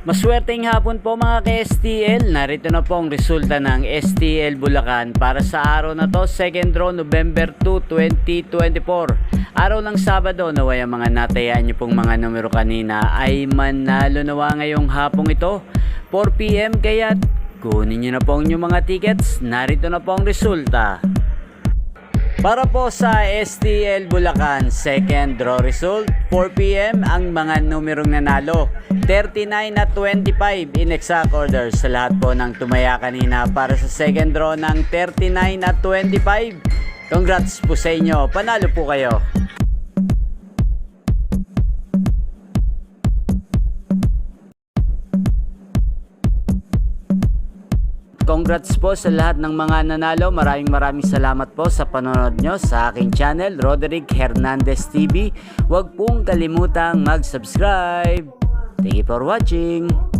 Maswerteng hapon po mga ka-STL. Narito na po ang resulta ng STL Bulacan para sa araw na to, second draw, November 2, 2024. Araw ng Sabado, naway ang mga natayaan nyo pong mga numero kanina ay manalo nawa ngayong hapong ito, 4 PM. Kaya kunin nyo na po ang inyong mga tickets. Narito na po ang resulta. Para po sa STL Bulacan, second draw result, 4 PM ang mga numerong nanalo. 39 at 25 in exact order sa lahat po ng tumaya kanina para sa second draw ng 39 at 25. Congrats po sa inyo, panalo po kayo. Congrats po sa lahat ng mga nanalo. Maraming salamat po sa panonood nyo sa aking channel, Roderick Hernandez TV. Huwag pong kalimutang mag-subscribe. Thank you for watching.